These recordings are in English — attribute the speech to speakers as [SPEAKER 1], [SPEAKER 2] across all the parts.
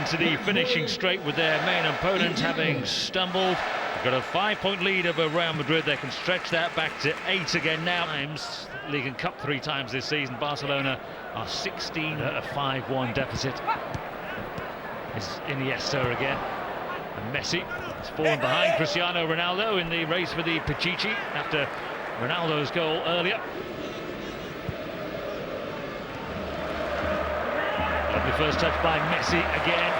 [SPEAKER 1] into the finishing straight with their main opponent having stumbled. They've got a 5-point lead over Real Madrid. They can stretch that back to 8 again now. League and Cup 3 times this season. Barcelona are 16 at a 5-1 deficit. It's Iniesta again. And Messi has fallen behind Cristiano Ronaldo in the race for the Pichichi after Ronaldo's goal earlier. Lovely first touch by Messi again.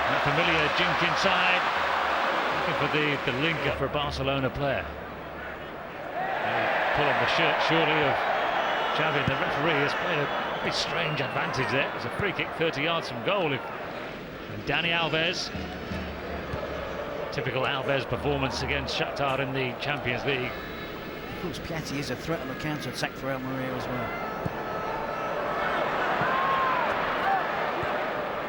[SPEAKER 1] That familiar jink inside. Looking for the link up for a Barcelona player. Pull on the shirt surely of Xavi. The referee has played a very strange advantage there. It's a free kick 30 yards from goal. And Dani Alves. Typical Alves performance against Shakhtar in the Champions League.
[SPEAKER 2] Of course, Piatti is a threat on the counter-attack for Almeria as well.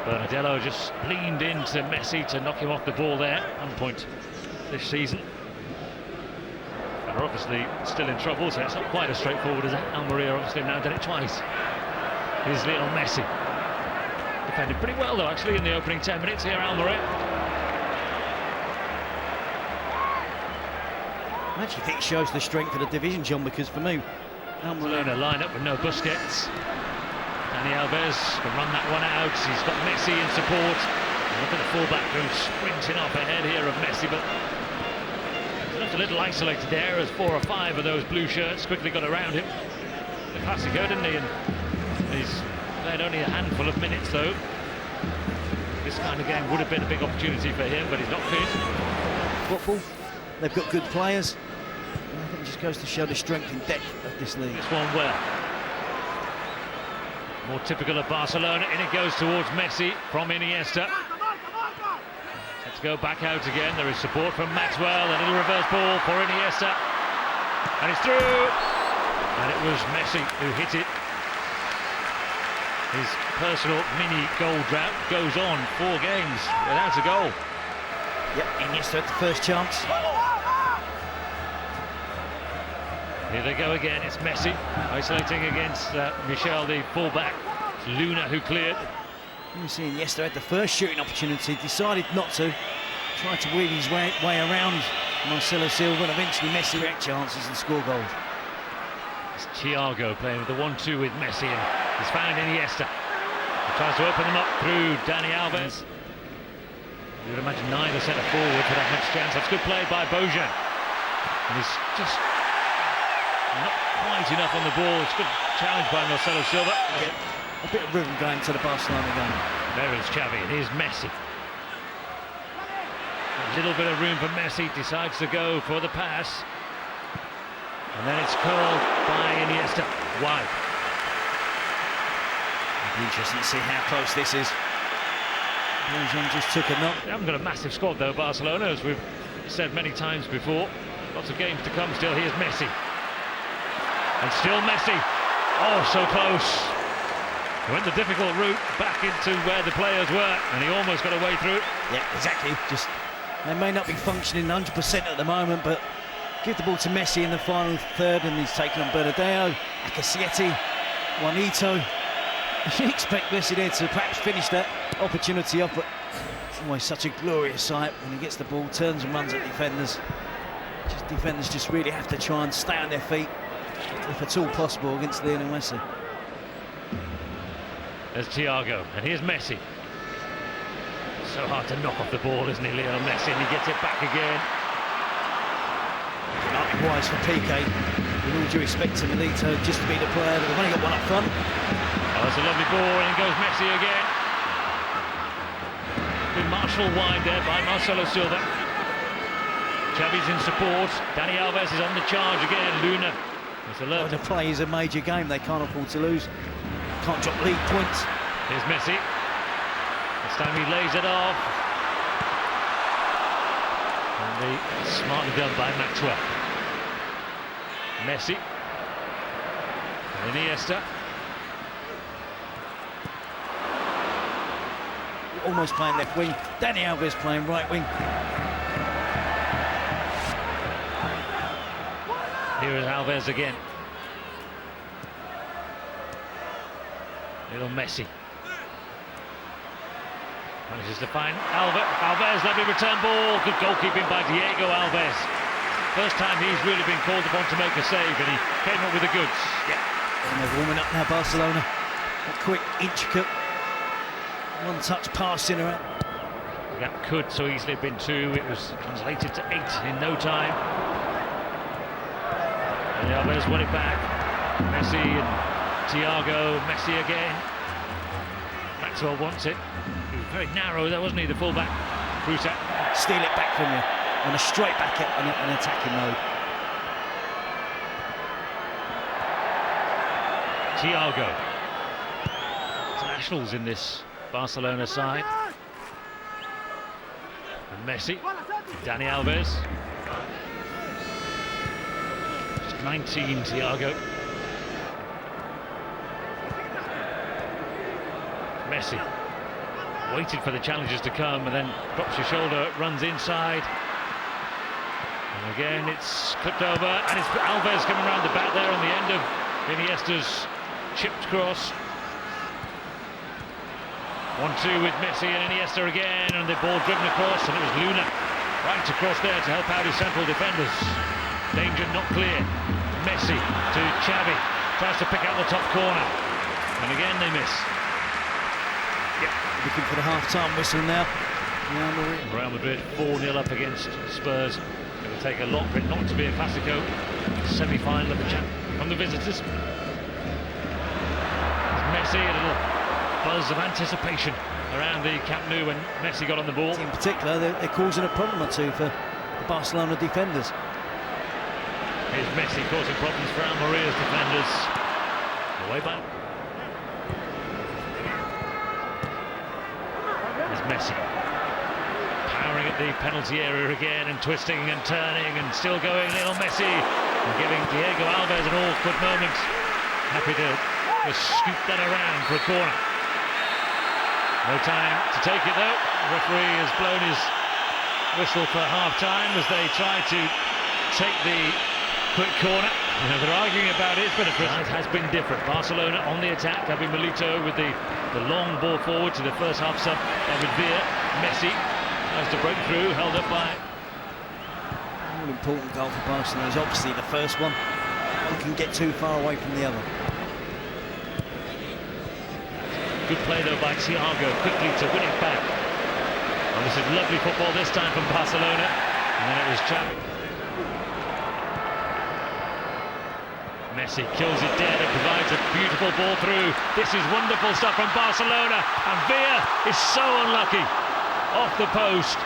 [SPEAKER 1] Bernardello just leaned into Messi to knock him off the ball there. 1 point this season. They're obviously still in trouble, so it's not quite as straightforward as Almeria obviously now done it twice. Here's Lionel Messi. Defended pretty well though actually in the opening 10 minutes here, Almeria.
[SPEAKER 2] I actually think it shows the strength of the division, John, because for me,
[SPEAKER 1] Barcelona line up with no Busquets. Dani Alves can run that one out. He's got Messi in support. Look at the fullback who's sprinting off ahead here of Messi, but he's left a little isolated there as 4 or 5 of those blue shirts quickly got around him. The Classico, didn't he? And he's played only a handful of minutes though. This kind of game would have been a big opportunity for him, but he's not fit.
[SPEAKER 2] Football, they've got good players. I think it just goes to show the strength and depth of this league.
[SPEAKER 1] This one well. More typical of Barcelona, and it goes towards Messi from Iniesta. Let's go back out again. There is support from Maxwell. A little reverse ball for Iniesta. And it's through. And it was Messi who hit it. His personal mini goal drought goes on 4 games without a goal.
[SPEAKER 2] Yep, Iniesta at the first chance.
[SPEAKER 1] Here they go again, it's Messi isolating against Michel, the fullback. It's Luna who cleared.
[SPEAKER 2] You see Iniesta had the first shooting opportunity, decided not to, tried to weave his way around Marcelo Silva, and eventually Messi had chances and score goals.
[SPEAKER 1] It's Thiago playing with the 1-2 with Messi, and he's found Iniesta. He tries to open them up through Dani Alves. You would imagine neither centre forward would have much chance. That's good play by Bojan. And he's just not quite enough on the ball. It's good challenge by Marcelo Silva.
[SPEAKER 2] Yeah, a bit of rhythm going to the Barcelona game.
[SPEAKER 1] There is Xavi, and here's Messi. A little bit of room for Messi, decides to go for the pass. And then it's curled by Iniesta, wide.
[SPEAKER 2] It'll be interesting to see how close this is. Bojan just took a knock.
[SPEAKER 1] They haven't got a massive squad though, Barcelona, as we've said many times before. Lots of games to come still. Here's Messi. And still Messi. Oh, so close. He went the difficult route back into where the players were, and he almost got away through.
[SPEAKER 2] Yeah, exactly. Just they may not be functioning 100% at the moment, but give the ball to Messi in the final third, and he's taken on Bernardello, Acasietti, Juanito. You expect Messi there to perhaps finish that opportunity off, but it's always such a glorious sight when he gets the ball, turns and runs at defenders. Defenders just really have to try and stay on their feet, if at all possible, against Lionel Messi.
[SPEAKER 1] There's Thiago, and here's Messi. So hard to knock off the ball, isn't he, Lionel Messi? And he gets it back again.
[SPEAKER 2] Might be wise for Piqué, with all due respect to Milito, just to be the player. They've only got one up front.
[SPEAKER 1] Oh, that's a lovely ball, and in goes Messi again. Good marshal wide there by Marcelo Silva. Xavi's in support. Dani Alves is on the charge again. Luna is alert.
[SPEAKER 2] The play is a major game. They can't afford to lose. Can't drop lead points.
[SPEAKER 1] Here's Messi. This time he lays it off. And smartly done by Maxwell. Messi. And Iniesta.
[SPEAKER 2] Almost playing left wing. Dani Alves playing right wing.
[SPEAKER 1] Here is Alves again. Little Messi. Manages to find Alves, lovely return ball. Good goalkeeping by Thiago Alves. First time he's really been called upon to make a save, and he came up with the goods.
[SPEAKER 2] Yeah. And they're warming up now, Barcelona. A quick, intricate, one-touch passing around.
[SPEAKER 1] That could so easily have been 2. It was translated to 8 in no time. And Alves won it back. Messi and Thiago. Messi again. Maxwell wants it. He was very narrow there, wasn't he, the fullback? Cruiser.
[SPEAKER 2] Steal it back from you on a straight back in an attacking mode.
[SPEAKER 1] Thiago. Internationals in this Barcelona side. And Messi. Dani Alves. Just 19, Thiago. Messi waited for the challenges to come and then drops your shoulder, runs inside. And again it's clipped over, and it's Alves coming around the back there on the end of Iniesta's chipped cross. 1-2 with Messi and Iniesta again, and the ball driven across, and it was Luna right across there to help out his central defenders. Danger not clear. Messi to Xavi, tries to pick out the top corner, and again they miss.
[SPEAKER 2] Yep. Looking for the half-time whistle now.
[SPEAKER 1] Real Madrid 4-0 up against Spurs. It will take a lot for it not to be a Clasico semi-final of the Champions from the visitors. Messi, a little buzz of anticipation around the Camp Nou when Messi got on the ball.
[SPEAKER 2] In particular, they're causing a problem or two for the Barcelona defenders.
[SPEAKER 1] Here's Messi causing problems for Almeria's defenders. Away back. There's Messi. Powering at the penalty area again and twisting and turning and still going. Lionel Messi and giving Thiago Alves an awkward moment. Happy to just scoop that around for a corner. No time to take it though. The referee has blown his whistle for half-time as they try to take the quick corner. You know, they're arguing about it, but it has been different. Barcelona on the attack, having Milito with the long ball forward to the first half sub. David Villa, Messi tries to break through, held up by.
[SPEAKER 2] All important goal for Barcelona is obviously the first one. One can get too far away from the other.
[SPEAKER 1] Good play though by Thiago, quickly to win it back. Well, this is lovely football this time from Barcelona. And then it was Xavi. Messi kills it dead and provides a beautiful ball through. This is wonderful stuff from Barcelona. And Villa is so unlucky. Off the post.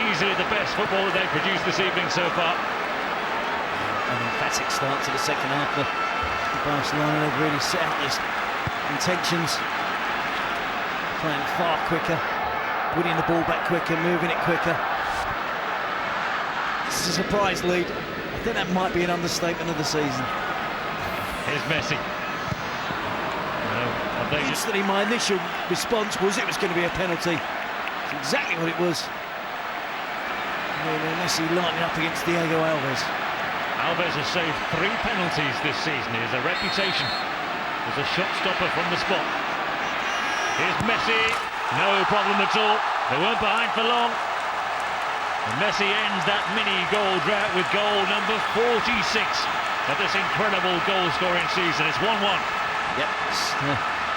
[SPEAKER 1] Easily the best football that they've produced this evening so far.
[SPEAKER 2] An emphatic start to the second half for Barcelona. They've really set out this intentions, playing far quicker, winning the ball back quicker, moving it quicker. This is a surprise lead. I think that might be an understatement of the season.
[SPEAKER 1] Here's Messi.
[SPEAKER 2] Instantly my initial response was it was going to be a penalty. It's exactly what it was. Messi lining up against Thiago Alves.
[SPEAKER 1] Alves has saved 3 penalties this season. He has a reputation as a shot stopper from the spot. Here's Messi, no problem at all. They weren't behind for long. And Messi ends that mini goal drought with goal number 46 of this incredible goal-scoring season. It's 1-1.
[SPEAKER 2] Yep,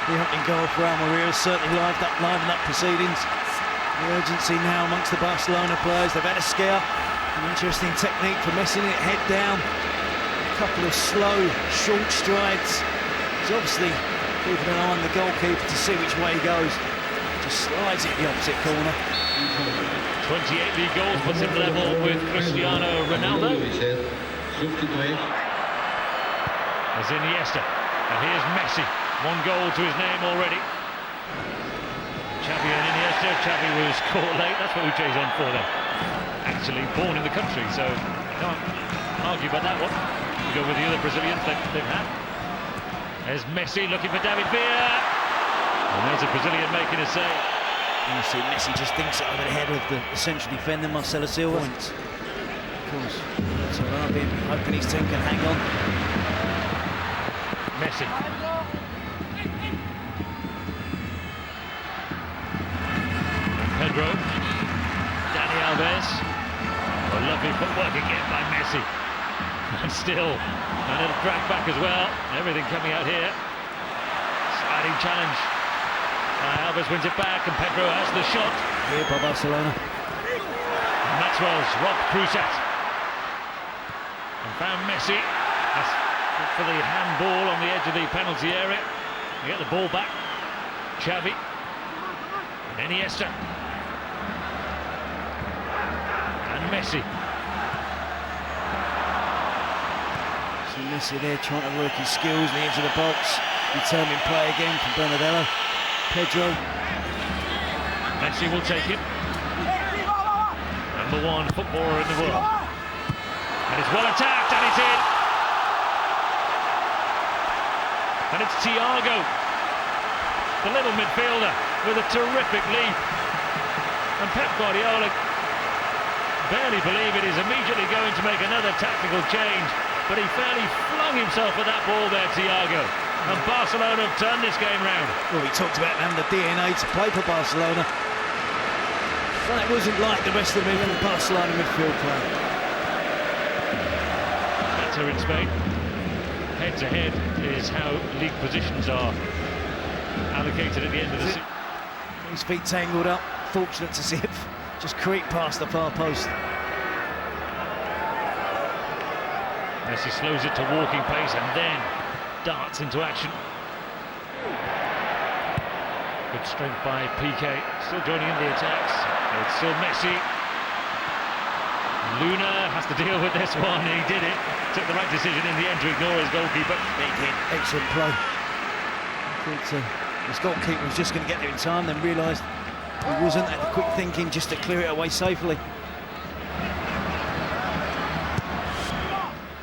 [SPEAKER 2] the opening goal for Almeria has certainly livened up proceedings. The urgency now amongst the Barcelona players. They've had a scare. An interesting technique for Messi, head down. A couple of slow, short strides. He's obviously keeping an eye on the goalkeeper to see which way he goes. Just slides it the opposite corner.
[SPEAKER 1] 28 league goals, puts him level with Cristiano Ronaldo. As Iniesta. And here's Messi. 1 goal to his name already. Xavi and Iniesta. Xavi was caught late. That's what Uche's on for then. Actually born in the country, so can't argue about that one. We go with the other Brazilians they've had. There's Messi looking for David Villa. And there's a Brazilian making a save.
[SPEAKER 2] You see Messi just thinks it over the head of the central defender, Marcelo Silva. Of course, so Raheem hoping his team can hang on.
[SPEAKER 1] Messi. Lovely footwork again by Messi. And still, a little drag back as well. Everything coming out here. Sliding challenge. Alves wins it back, and Pedro has the shot.
[SPEAKER 2] Here by Barcelona.
[SPEAKER 1] And Maxwell's robbed Cruzat. And found Messi. That's good for the handball on the edge of the penalty area. They get the ball back. Xavi. And Iniesta. And Messi.
[SPEAKER 2] See Messi there trying to work his skills, the edge of the box. Determined play again from Bernardello. Pedro.
[SPEAKER 1] Messi will take it. Number one footballer in the world. And it's well attacked, and it's in. And it's Thiago, the little midfielder, with a terrific leap. And Pep Guardiola barely believe it, is immediately going to make another tactical change, but he fairly flung himself at that ball there, Thiago. And Barcelona have turned this game round.
[SPEAKER 2] Well, we talked about having the DNA to play for Barcelona. But it wasn't like the rest of the Barcelona midfield play.
[SPEAKER 1] Better in Spain. Head-to-head is how league positions are allocated at the end of the season.
[SPEAKER 2] His feet tangled up. Fortunate to see it just creep past the far post.
[SPEAKER 1] Messi slows it to walking pace and then darts into action. Good strength by Piqué, still joining in the attacks. It's still Messi. Luna has to deal with this one. He did it. Took the right decision in the end to ignore his goalkeeper.
[SPEAKER 2] Big hit, excellent play. I thought his goalkeeper was just going to get there in time, then realised he wasn't. Had the quick thinking just to clear it away safely.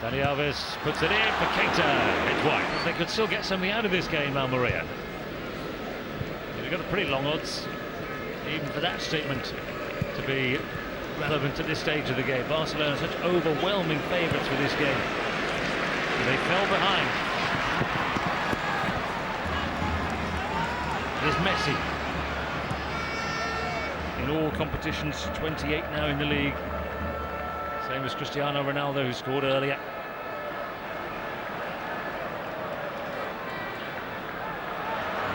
[SPEAKER 1] Dani Alves puts it in for Keita. It's wide. They could still get something out of this game, Almeria. They've got a pretty long odds, even for that statement to be relevant at this stage of the game. Barcelona are such overwhelming favourites for this game. They fell behind. There's Messi. In all competitions, 28 now in the league. Same as Cristiano Ronaldo, who scored earlier.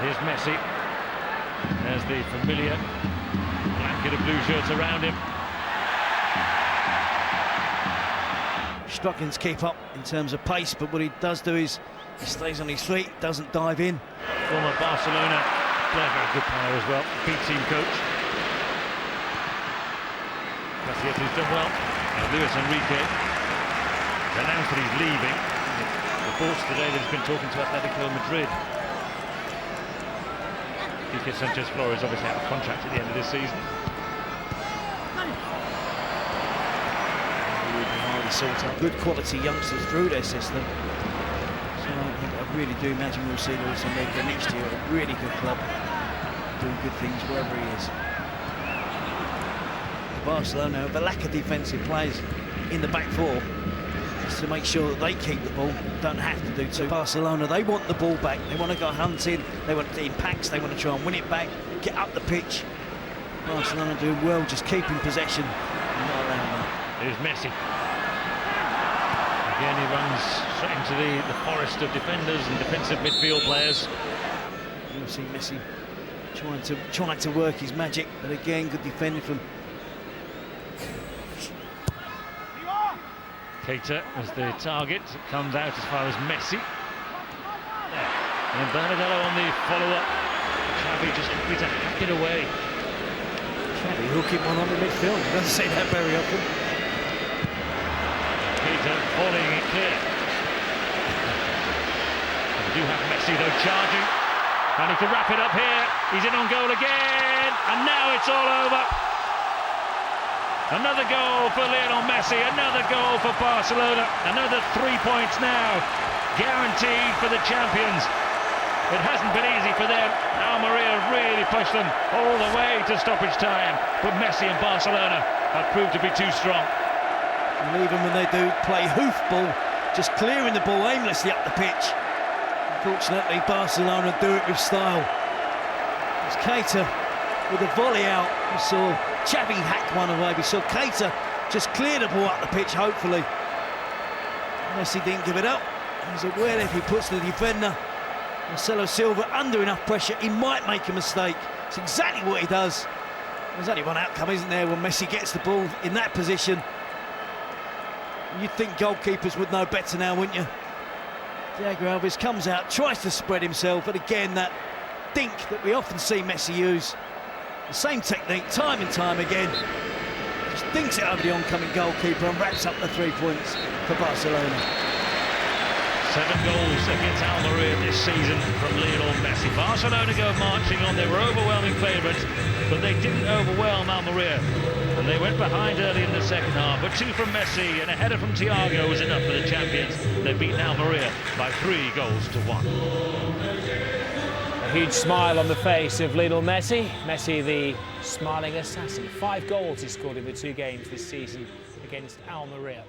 [SPEAKER 1] Here's Messi. There's the familiar blanket of blue shirts around him.
[SPEAKER 2] Struggling to keep up in terms of pace, but what he does do is he stays on his feet, doesn't dive in.
[SPEAKER 1] Former Barcelona player, very good player as well, B-team coach. Cassietti's done well. Luis Enrique has announced that he's leaving. Reports today that he's been talking to Atletico Madrid. Quique Sanchez Flores obviously out of contract at the end of this season.
[SPEAKER 2] Sort out good quality youngsters through their system. So I really do imagine we'll see Luis Enrique next year at a really good club, doing good things wherever he is. Barcelona, the lack of defensive players in the back four, is to make sure that they keep the ball, don't have to do too. Barcelona, they want the ball back, they want to go hunting, they want to in packs, they want to try and win it back, get up the pitch. Barcelona doing well, just keeping possession and not allowing that.
[SPEAKER 1] Here's Messi. Again, he runs straight into the forest of defenders and defensive midfield players.
[SPEAKER 2] You'll see Messi trying to work his magic, but again, good defending from
[SPEAKER 1] Keita as the target. It comes out as far as Messi. And Bernardello on the follow-up. Xavi just happy to hack it away.
[SPEAKER 2] Xavi hooking one on the midfield. You don't see that very often.
[SPEAKER 1] Keita volleying it clear. And we do have Messi though charging. And he can wrap it up here. He's in on goal again. And now it's all over. Another goal for Lionel Messi, another goal for Barcelona, another 3 points now, guaranteed for the champions. It hasn't been easy for them. Almeria really pushed them all the way to stoppage time, but Messi and Barcelona have proved to be too strong.
[SPEAKER 2] And even when they do play hoofball, just clearing the ball aimlessly up the pitch. Unfortunately, Barcelona do it with style. It's Keita with a volley out. We saw Xavi hack one away. We saw Keita just clear the ball up the pitch, hopefully. Messi didn't give it up. He's aware that if he puts the defender, Marcelo Silva, under enough pressure, he might make a mistake. It's exactly what he does. There's only one outcome, isn't there, when Messi gets the ball in that position. You'd think goalkeepers would know better now, wouldn't you? Thiago Alves comes out, tries to spread himself, but again, that dink that we often see Messi use. The same technique, time and time again. Just dinks it over the oncoming goalkeeper and wraps up the 3 points for Barcelona.
[SPEAKER 1] 7 goals against Almeria this season from Lionel Messi. Barcelona go marching on. They were overwhelming favourites, but they didn't overwhelm Almeria. And they went behind early in the second half. But 2 from Messi and a header from Thiago was enough for the champions. They've beaten Almeria by 3 goals to 1.
[SPEAKER 3] A huge smile on the face of Lionel Messi. Messi, the smiling assassin. 5 goals he scored in the 2 games this season against Almeria.